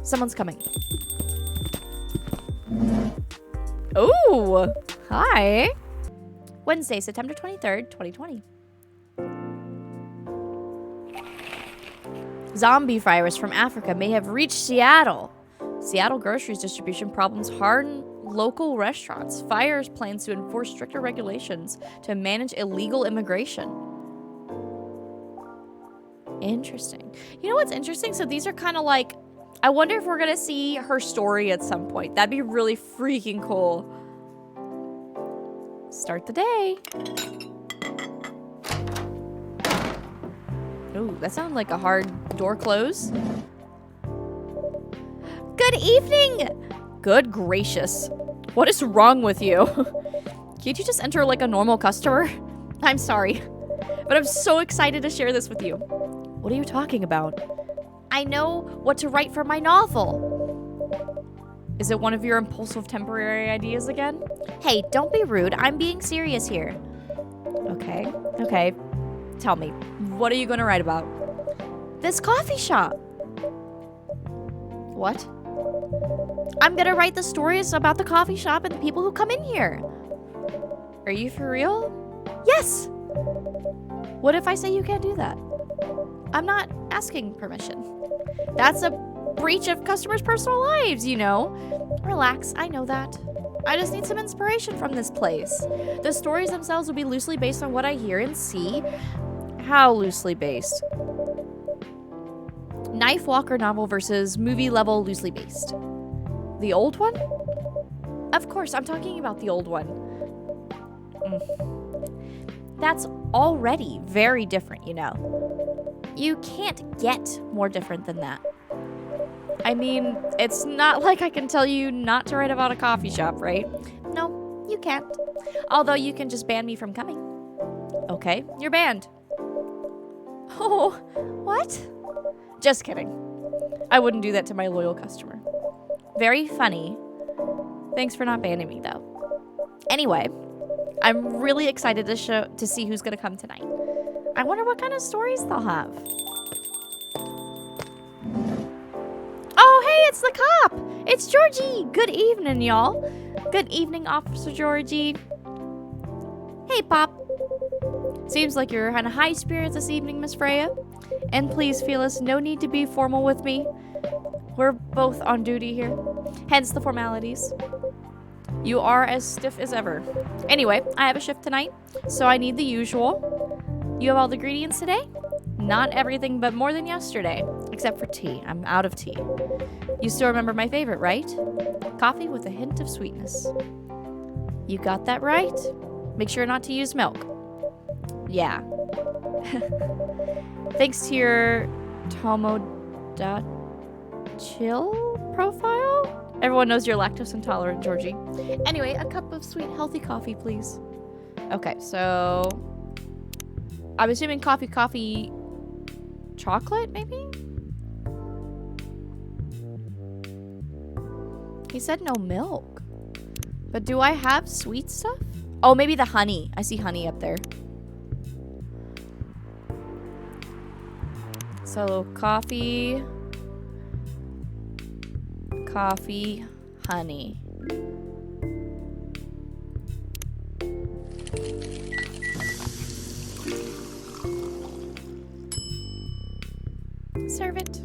Someone's coming. Oh, hi. Wednesday, September 23rd, 2020. Zombie virus from Africa may have reached Seattle. Seattle groceries distribution problems harden local restaurants. Fires plans to enforce stricter regulations to manage illegal immigration. Interesting. You know what's interesting? So these are kind of like, I wonder if we're going to see her story at some point. That'd be really freaking cool. Start the day. Ooh, that sounded like a hard door close. Good evening! Good gracious. What is wrong with you? Can't you just enter like a normal customer? I'm sorry, but I'm so excited to share this with you. What are you talking about? I know what to write for my novel. Is it one of your impulsive temporary ideas again? Hey, don't be rude. I'm being serious here. Okay. Tell me, what are you going to write about? This coffee shop. What? I'm going to write the stories about the coffee shop and the people who come in here. Are you for real? Yes. What if I say you can't do that? I'm not asking permission. That's a breach of customers' personal lives, you know. Relax, I know that. I just need some inspiration from this place. The stories themselves will be loosely based on what I hear and see. How loosely based? Knife Walker novel versus movie level loosely based. The old one? Of course, I'm talking about the old one. That's already very different, you know. You can't get more different than that. I mean, it's not like I can tell you not to write about a coffee shop, right? No, you can't. Although you can just ban me from coming. Okay, you're banned. Oh, what? Just kidding. I wouldn't do that to my loyal customer. Very funny. Thanks for not banning me, though. Anyway, I'm really excited to see who's going to come tonight. I wonder what kind of stories they'll have. Oh, hey, it's the cop. It's Georgie. Good evening, y'all. Good evening, Officer Georgie. Hey, Pop. Seems like you're in high spirits this evening, Miss Freya. And please, Phyllis, no need to be formal with me. We're both on duty here. Hence the formalities. You are as stiff as ever. Anyway, I have a shift tonight, so I need the usual. You have all the ingredients today? Not everything, but more than yesterday. Except for tea. I'm out of tea. You still remember my favorite, right? Coffee with a hint of sweetness. You got that right? Make sure not to use milk. Yeah. Thanks to your Tomodachi profile? Everyone knows you're lactose intolerant, Georgie. Anyway, a cup of sweet, healthy coffee, please. Okay, so I'm assuming coffee, chocolate, maybe? He said no milk. But do I have sweet stuff? Oh, maybe the honey. I see honey up there. So coffee, honey. Serve it.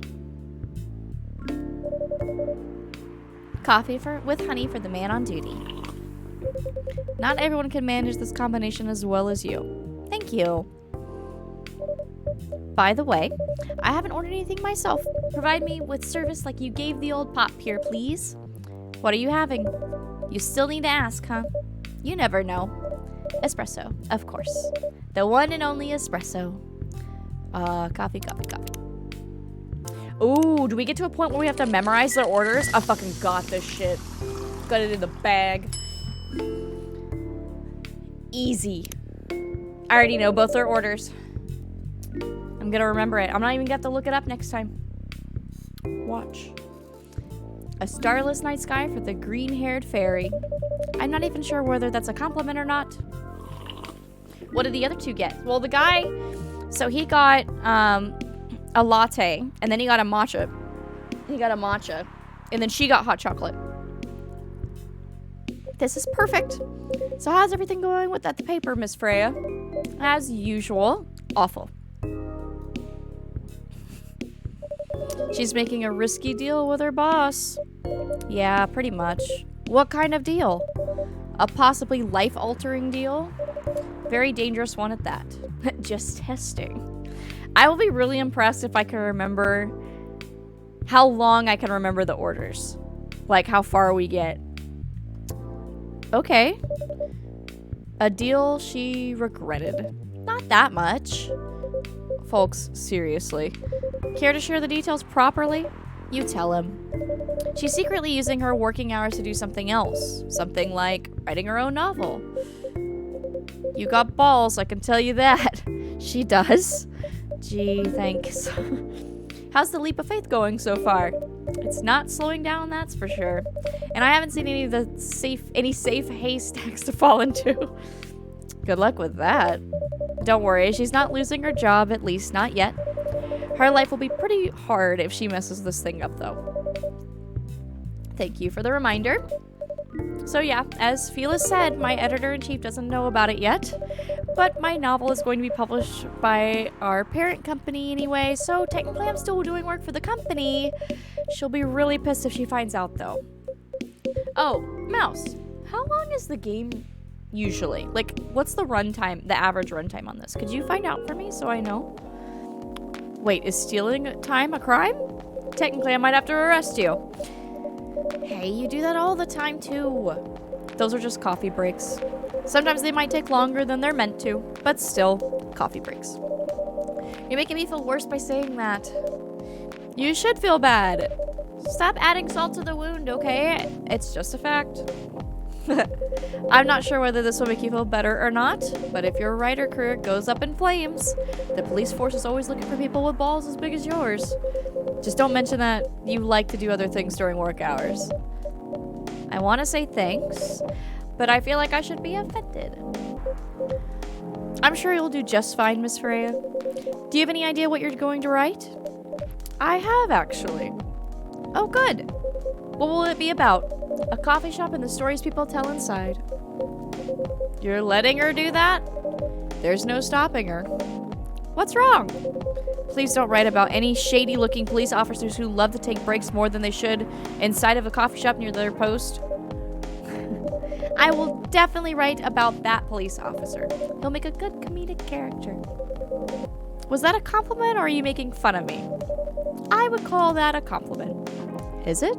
Coffee with honey for the man on duty. Not everyone can manage this combination as well as you. Thank you. By the way, I haven't ordered anything myself. Provide me with service like you gave the old Pop here, please. What are you having? You still need to ask, huh? You never know. Espresso, of course. The one and only espresso. Coffee. Ooh, do we get to a point where we have to memorize their orders? I fucking got this shit. Got it in the bag. Easy. I already know both their orders. I'm gonna remember it. I'm not even gonna have to look it up next time. Watch. A starless night sky for the green-haired fairy. I'm not even sure whether that's a compliment or not. What did the other two get? Well, the guy, so he got a latte, and then he got a matcha. He got a matcha. And then she got hot chocolate. This is perfect. So how's everything going with that paper, Miss Freya? As usual, awful. She's making a risky deal with her boss. Yeah, pretty much. What kind of deal? A possibly life-altering deal? Very dangerous one at that. Just testing. I will be really impressed if I can remember how long I can remember the orders. Like how far we get. Okay. A deal she regretted. Not that much. Folks, seriously. Care to share the details properly? You tell him. She's secretly using her working hours to do something else. Something like writing her own novel. You got balls, I can tell you that. She does. Gee, thanks. How's the leap of faith going so far? It's not slowing down, that's for sure. And I haven't seen any safe haystacks to fall into. Good luck with that. Don't worry, she's not losing her job, at least not yet. Her life will be pretty hard if she messes this thing up, though. Thank you for the reminder. So yeah, as Phyllis said, my editor-in-chief doesn't know about it yet, but my novel is going to be published by our parent company anyway, so technically I'm still doing work for the company. She'll be really pissed if she finds out, though. Oh, Mouse, how long is the game usually? Like, what's the runtime, the average runtime on this? Could you find out for me so I know? Wait, is stealing time a crime? Technically, I might have to arrest you. Hey, you do that all the time, too. Those are just coffee breaks. Sometimes they might take longer than they're meant to, but still, coffee breaks. You're making me feel worse by saying that. You should feel bad. Stop adding salt to the wound, okay? It's just a fact. I'm not sure whether this will make you feel better or not, but if your writer career goes up in flames, the police force is always looking for people with balls as big as yours. Just don't mention that you like to do other things during work hours. I want to say thanks, but I feel like I should be offended. I'm sure you'll do just fine, Miss Freya. Do you have any idea what you're going to write? I have, actually. Oh, good. What will it be about? A coffee shop and the stories people tell inside. You're letting her do that? There's no stopping her. What's wrong? Please don't write about any shady-looking police officers who love to take breaks more than they should inside of a coffee shop near their post. I will definitely write about that police officer. He'll make a good comedic character. Was that a compliment, or are you making fun of me? I would call that a compliment. Is it?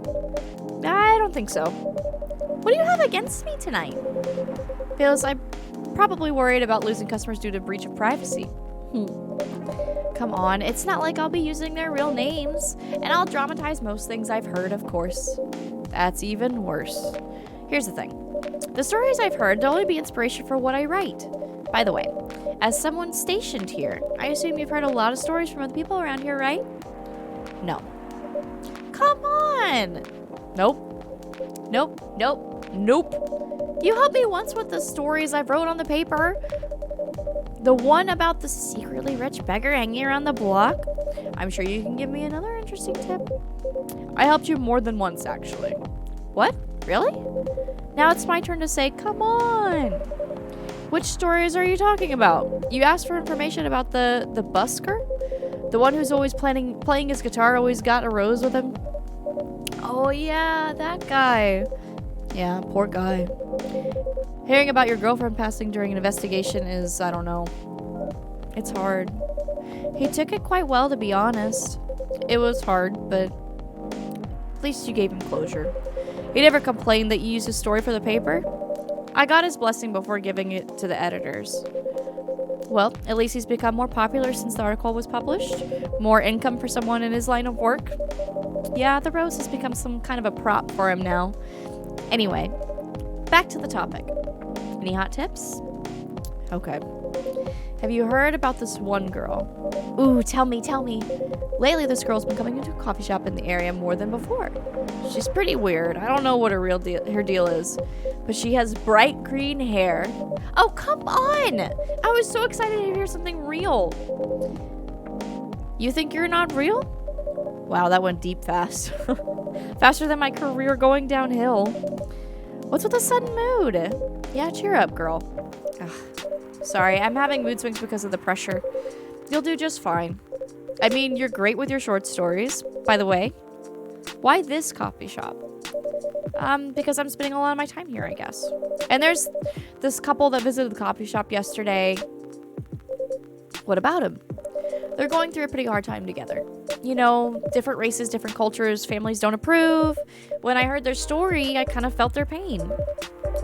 I don't think so. What do you have against me tonight? Phyllis, I'm probably worried about losing customers due to breach of privacy. Come on, it's not like I'll be using their real names, and I'll dramatize most things I've heard, of course. That's even worse. Here's the thing. The stories I've heard will only be inspiration for what I write. By the way, as someone stationed here, I assume you've heard a lot of stories from other people around here, right? No. Come on! Nope. Nope. Nope. Nope. You helped me once with the stories I wrote on the paper. The one about the secretly rich beggar hanging around the block. I'm sure you can give me another interesting tip. I helped you more than once, actually. What? Really? Now it's my turn to say, come on. Which stories are you talking about? You asked for information about the busker? The one who's always playing his guitar, always got a rose with him? Oh yeah, that guy. Yeah, poor guy. Hearing about your girlfriend passing during an investigation is, I don't know. It's hard. He took it quite well, to be honest. It was hard, but at least you gave him closure. He never complained that you used his story for the paper. I got his blessing before giving it to the editors. Well, at least he's become more popular since the article was published. More income for someone in his line of work. Yeah, the rose has become some kind of a prop for him now. Anyway, back to the topic. Any hot tips? Okay. Have you heard about this one girl? Ooh, tell me. Lately, this girl's been coming into a coffee shop in the area more than before. She's pretty weird. I don't know what her deal is, but she has bright green hair. Oh, come on! I was so excited to hear something real. You think you're not real? Wow, that went deep fast. Faster than my career going downhill. What's with the sudden mood? Yeah, cheer up, girl. Ugh. Sorry, I'm having mood swings because of the pressure. You'll do just fine. I mean, you're great with your short stories, by the way. Why this coffee shop? Because I'm spending a lot of my time here, I guess. And there's this couple that visited the coffee shop yesterday. What about him? They're going through a pretty hard time together. You know, different races, different cultures, families don't approve. When I heard their story, I kind of felt their pain.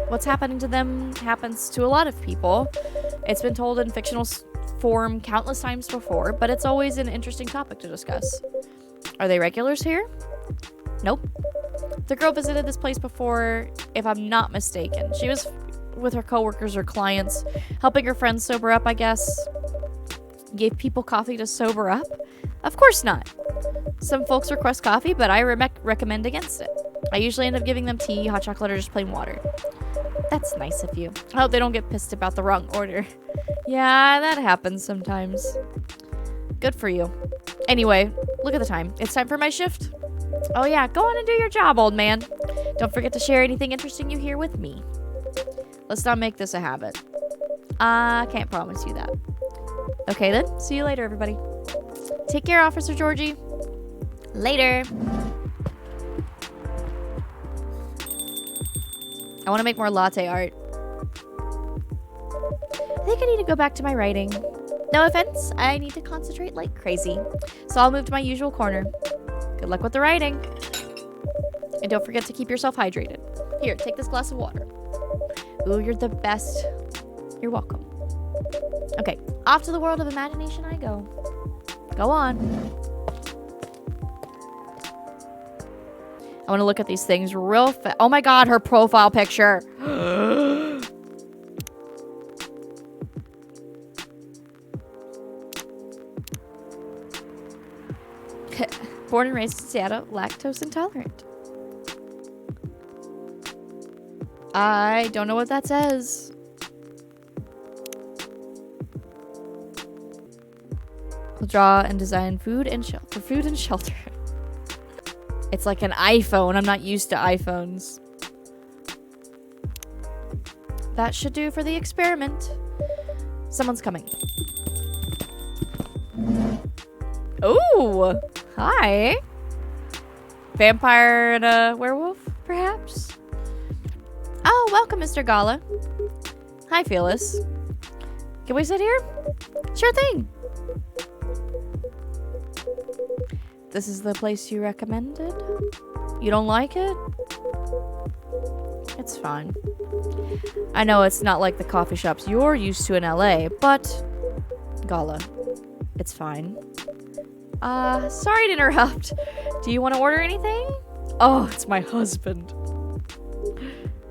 What's happening to them happens to a lot of people. It's been told in fictional form countless times before, but it's always an interesting topic to discuss. Are they regulars here? Nope. The girl visited this place before, if I'm not mistaken. She was with her coworkers or clients, helping her friends sober up, I guess. Gave people coffee to sober up? Of course not. Some folks request coffee, but I recommend against it. I usually end up giving them tea, hot chocolate, or just plain water. That's nice of you. I hope they don't get pissed about the wrong order. Yeah, that happens sometimes. Good for you. Anyway, look at the time. It's time for my shift. Oh yeah, go on and do your job, old man. Don't forget to share anything interesting you hear with me. Let's not make this a habit. I can't promise you that. Okay then, see you later, everybody. Take care, Officer Georgie. Later. I want to make more latte art. I think I need to go back to my writing. No offense, I need to concentrate like crazy. So I'll move to my usual corner. Good luck with the writing. And don't forget to keep yourself hydrated. Here, take this glass of water. Ooh, you're the best. You're welcome. Okay, off to the world of imagination I go. Go on. I want to look at these things real fast. Oh my god, her profile picture. Born and raised in Seattle, lactose intolerant. I don't know what that says. We'll draw and design food and shelter. It's like an iPhone. I'm not used to iPhones. That should do for the experiment. Someone's coming. Ooh, hi. Vampire and a werewolf, perhaps? Oh, welcome, Mr. Gala. Hi, Phyllis. Can we sit here? Sure thing. This is the place you recommended? You don't like it? It's fine. I know it's not like the coffee shops you're used to in LA, but... Gala, it's fine. Sorry to interrupt. Do you want to order anything? Oh, it's my husband.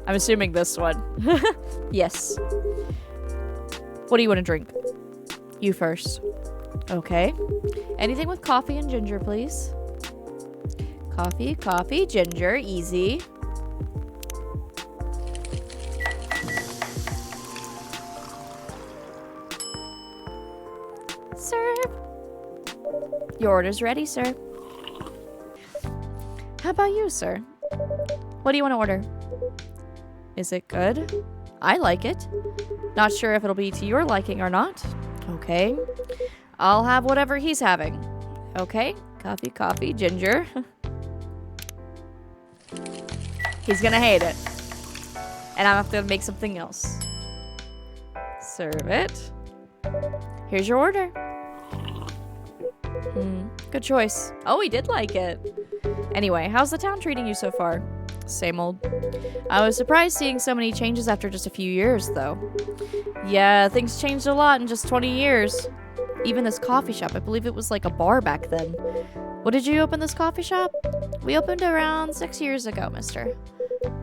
I'm assuming this one. Yes. What do you want to drink? You first. Okay. Anything with coffee and ginger, please. Coffee, ginger, easy. Serve. Your order's ready, sir. How about you, sir? What do you want to order? Is it good? I like it. Not sure if it'll be to your liking or not. Okay. I'll have whatever he's having. Okay. Coffee, ginger. He's gonna hate it. And I'm gonna have to make something else. Serve it. Here's your order. Good choice. Oh, he did like it. Anyway, how's the town treating you so far? Same old. I was surprised seeing so many changes after just a few years, though. Yeah, things changed a lot in just 20 years. Even this coffee shop, I believe it was like a bar back then. What did you open this coffee shop? We opened around 6 years ago, mister.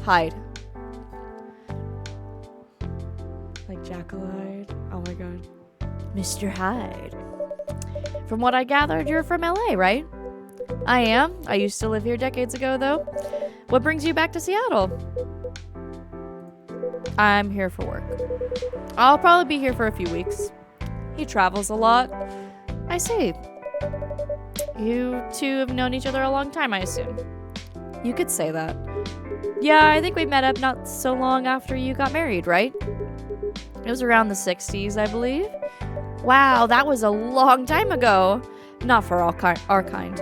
Hyde. Like Jekyll Hyde. Oh my god. Mr. Hyde. From what I gathered, you're from LA, right? I am. I used to live here decades ago, though. What brings you back to Seattle? I'm here for work. I'll probably be here for a few weeks. He travels a lot. I see. You two have known each other a long time, I assume. You could say that. Yeah, I think we met up not so long after you got married, right? It was around the 60s, I believe. Wow, that was a long time ago. Not for our kind.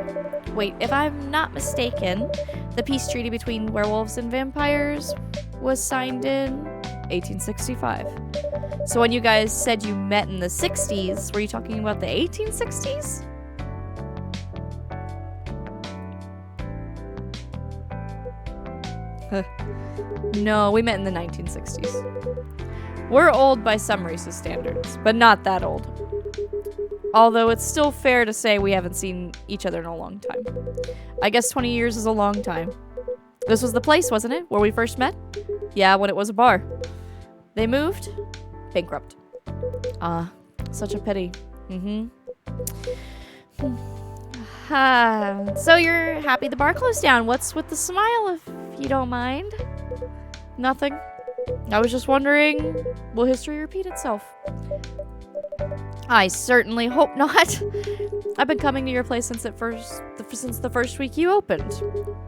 Wait, if I'm not mistaken, the peace treaty between werewolves and vampires was signed in 1865. So when you guys said you met in the 60s, were you talking about the 1860s? No, we met in the 1960s. We're old by some races' standards, but not that old. Although it's still fair to say we haven't seen each other in a long time. I guess 20 years is a long time. This was the place, wasn't it, where we first met? Yeah, when it was a bar. They moved? Bankrupt. Ah, such a pity. So you're happy the bar closed down. What's with the smile, if you don't mind? Nothing. I was just wondering, will history repeat itself? I certainly hope not. I've been coming to your place since the first week you opened.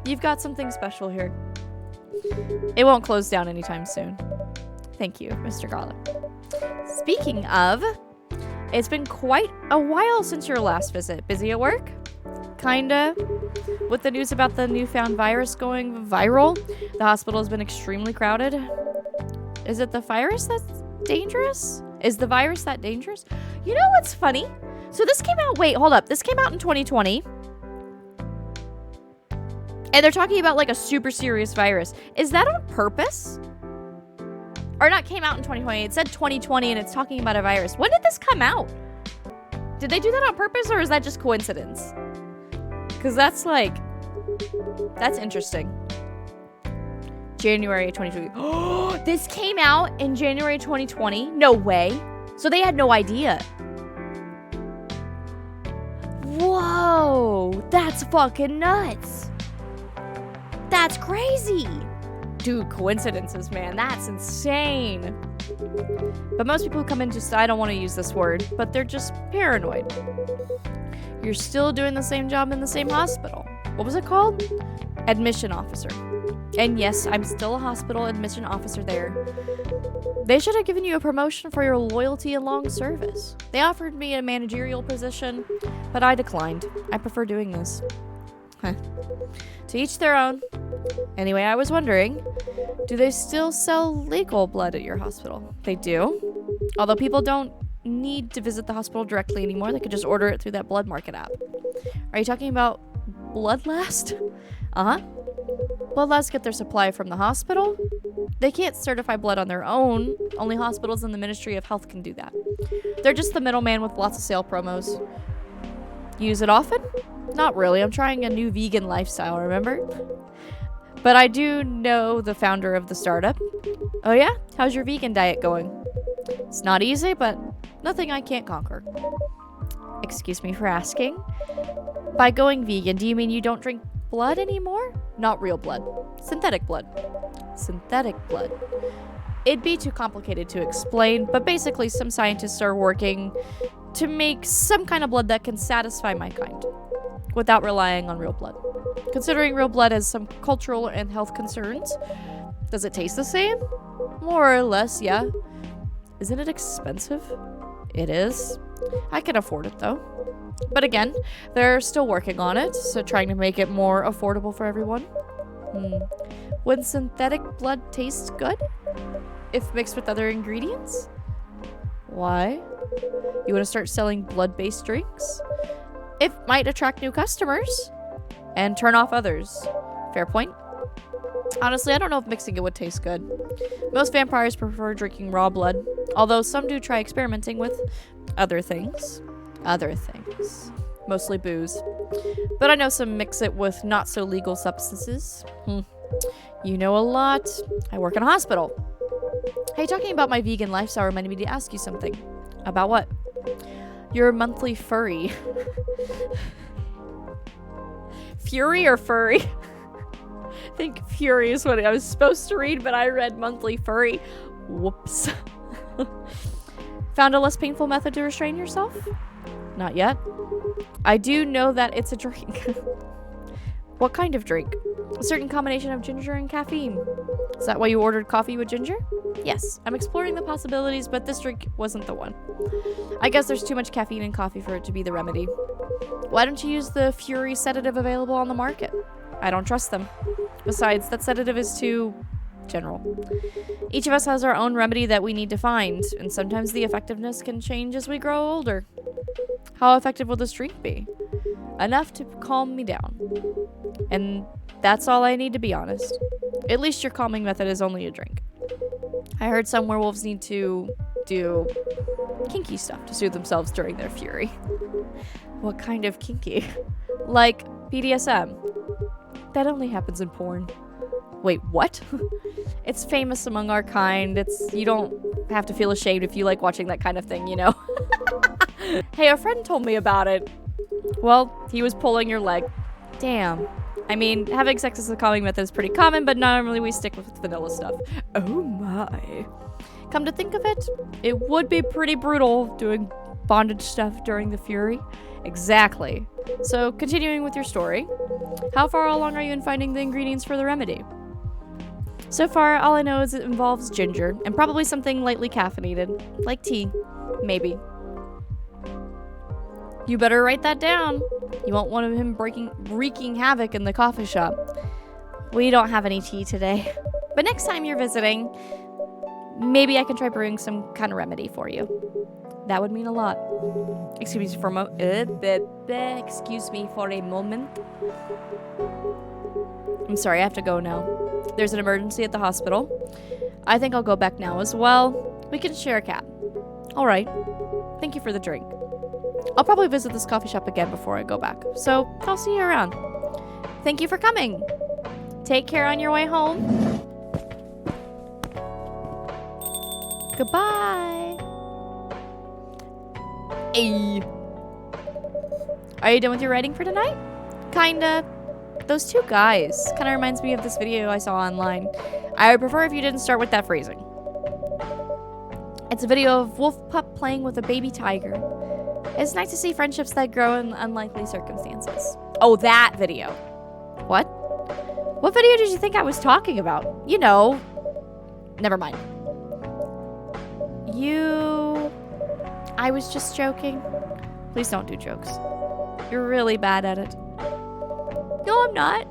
You've got something special here. It won't close down anytime soon. Thank you, Mr. Garlic. Speaking of, it's been quite a while since your last visit. Busy at work? Kinda. With the news about the newfound virus going viral, the hospital has been extremely crowded. Is it the virus that's dangerous? Is the virus that dangerous? You know what's funny? So this came out, wait, hold up. This came out in 2020. And they're talking about like a super serious virus. Is that on purpose? Or not came out in 2020. It said 2020 and it's talking about a virus. When did this come out? Did they do that on purpose or is that just coincidence? Because that's interesting. January 2020. Oh, this came out in January 2020? No way. So they had no idea. Whoa, that's fucking nuts. That's crazy. Dude, coincidences, man. That's insane. But most people who come in just, I don't want to use this word, but they're just paranoid. You're still doing the same job in the same hospital. What was it called? Admission officer. And yes, I'm still a hospital admission officer there. They should have given you a promotion for your loyalty and long service. They offered me a managerial position, but I declined. I prefer doing this. Huh. To each their own. Anyway, I was wondering, do they still sell legal blood at your hospital? They do. Although people don't need to visit the hospital directly anymore. They could just order it through that blood market app. Are you talking about Bloodlast? Uh-huh. Bloodlast get their supply from the hospital. They can't certify blood on their own. Only hospitals and the Ministry of Health can do that. They're just the middleman with lots of sale promos. Use it often? Not really. I'm trying a new vegan lifestyle, remember? But I do know the founder of the startup. Oh yeah? How's your vegan diet going? It's not easy, but nothing I can't conquer. Excuse me for asking. By going vegan, do you mean you don't drink blood anymore? Not real blood. Synthetic blood. Synthetic blood. It'd be too complicated to explain, but basically some scientists are working to make some kind of blood that can satisfy my kind, without relying on real blood. Considering real blood has some cultural and health concerns, does it taste the same? More or less, yeah. Isn't it expensive? It is. I can afford it though. But again, they're still working on it, so trying to make it more affordable for everyone. Would synthetic blood taste good? If mixed with other ingredients? Why? You want to start selling blood-based drinks? It might attract new customers and turn off others. Fair point. Honestly, I don't know if mixing it would taste good. Most vampires prefer drinking raw blood, although some do try experimenting with other things. Mostly booze. But I know some mix it with not so legal substances. You know a lot. I work in a hospital. Hey, talking about my vegan lifestyle reminded me to ask you something. About what? Your monthly furry. Fury or furry? I think Fury is what I was supposed to read, but I read monthly furry. Whoops. Found a less painful method to restrain yourself? Not yet. I do know that it's a drink. What kind of drink? A certain combination of ginger and caffeine. Is that why you ordered coffee with ginger? Yes, I'm exploring the possibilities, but this drink wasn't the one. I guess there's too much caffeine in coffee for it to be the remedy. Why don't you use the Fury sedative available on the market? I don't trust them. Besides, that sedative is too general. Each of us has our own remedy that we need to find, and sometimes the effectiveness can change as we grow older. How effective will this drink be? Enough to calm me down. And that's all I need, to be honest. At least your calming method is only a drink. I heard some werewolves need to do kinky stuff to soothe themselves during their fury. What kind of kinky? Like BDSM. That only happens in porn. Wait, what? It's famous among our kind. You don't have to feel ashamed if you like watching that kind of thing, you know? Hey, a friend told me about it. Well, he was pulling your leg. Damn. I mean, having sex as a calming method is pretty common, but normally we stick with vanilla stuff. Oh my. Come to think of it, it would be pretty brutal doing bondage stuff during the fury. Exactly. So, continuing with your story, how far along are you in finding the ingredients for the remedy? So far, all I know is it involves ginger, and probably something lightly caffeinated, like tea, maybe. You better write that down. You won't want him wreaking havoc in the coffee shop. We don't have any tea today. But next time you're visiting, maybe I can try brewing some kind of remedy for you. That would mean a lot. Excuse me for a moment. I'm sorry, I have to go now. There's an emergency at the hospital. I think I'll go back now as well. We can share a cab. All right. Thank you for the drink. I'll probably visit this coffee shop again before I go back, so I'll see you around. Thank you for coming. Take care on your way home. Goodbye. Hey. Are you done with your writing for tonight? Kinda. Those two guys kinda reminds me of this video I saw online. I would prefer if you didn't start with that phrasing. It's a video of wolf pup playing with a baby tiger. It's nice to see friendships that grow in unlikely circumstances. Oh, that video. What? What video did you think I was talking about? You know. Never mind. I was just joking. Please don't do jokes. You're really bad at it. No, I'm not.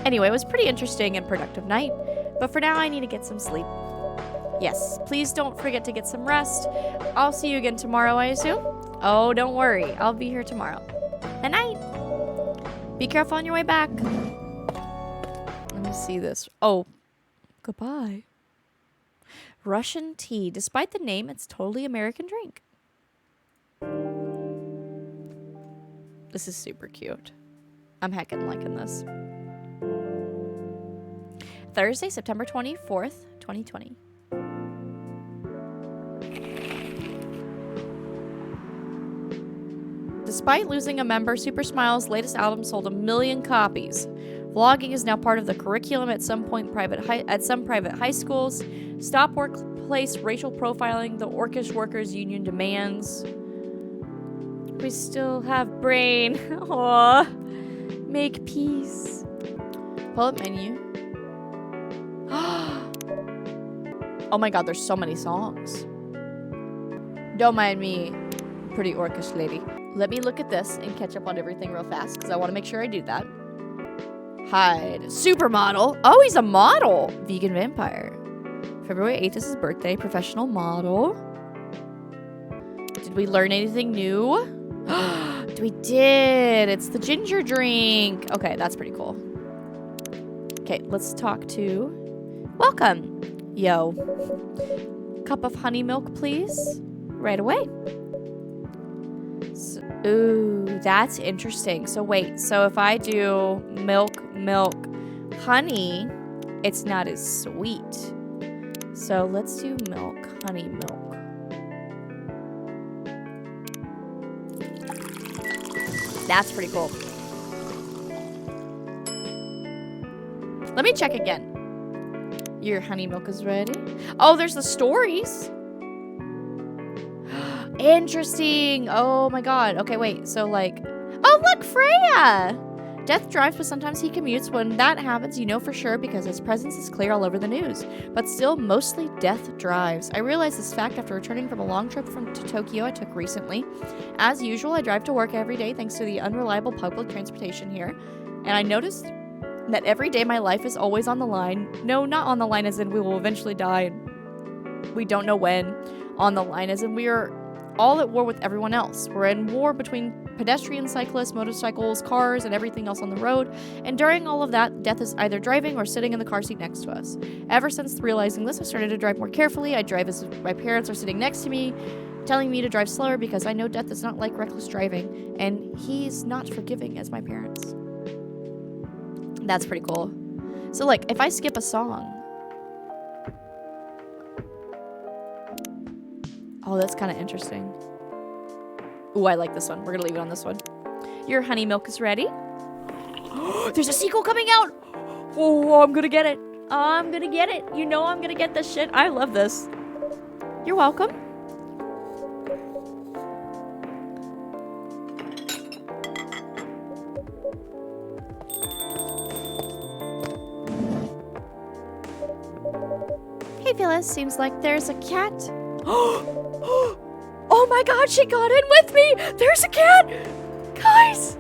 Anyway, it was a pretty interesting and productive night. But for now, I need to get some sleep. Yes, please don't forget to get some rest. I'll see you again tomorrow, I assume? Oh, don't worry. I'll be here tomorrow. Good night. Be careful on your way back. Let me see this. Oh, goodbye. Russian tea. Despite the name, it's totally American drink. This is super cute. I'm heckin' liking this. Thursday, September 24th, 2020. Despite losing a member, Super Smile's latest album sold 1 million copies. Vlogging is now part of the curriculum at some private high schools. Stop workplace racial profiling, the Orcish Workers Union demands. We still have brain. Aww. Make peace. Pull up menu. Oh my god, there's so many songs. Don't mind me, pretty Orcish lady. Let me look at this and catch up on everything real fast, because I want to make sure I do that. Hide. Supermodel. Oh, he's a model. Vegan vampire. February 8th is his birthday. Professional model. Did we learn anything new? We did. It's the ginger drink. Okay, that's pretty cool. Okay, let's talk to... Welcome. Yo. Cup of honey milk, please. Right away. Ooh, that's interesting. So wait, so if I do milk, honey, it's not as sweet. So let's do milk, honey, milk. That's pretty cool. Let me check again. Your honey milk is ready. Oh, there's the stories. Interesting. Oh my god. Okay, wait. So, like... Oh, look, Freya! Death drives, but sometimes he commutes. When that happens, you know for sure because his presence is clear all over the news. But still, mostly Death drives. I realized this fact after returning from a long trip to Tokyo I took recently. As usual, I drive to work every day thanks to the unreliable public transportation here. And I noticed that every day my life is always on the line. No, not on the line as in we will eventually die. We don't know when. On the line as in we are all at war with everyone else. We're in war between pedestrians, cyclists, motorcycles, cars, and everything else on the road. And during all of that, Death is either driving or sitting in the car seat next to us. Ever since realizing this, I started to drive more carefully. I drive as if my parents are sitting next to me, telling me to drive slower because I know Death does not like reckless driving, and he's not forgiving as my parents. That's pretty cool. So, like, if I skip a song... Oh, that's kind of interesting. Ooh, I like this one. We're gonna leave it on this one. Your honey milk is ready. There's a sequel coming out! Oh, I'm gonna get it. I'm gonna get it. You know I'm gonna get this shit. I love this. You're welcome. Hey, Phyllis. Seems like there's a cat. Oh my god, she got in with me! There's a cat! Guys!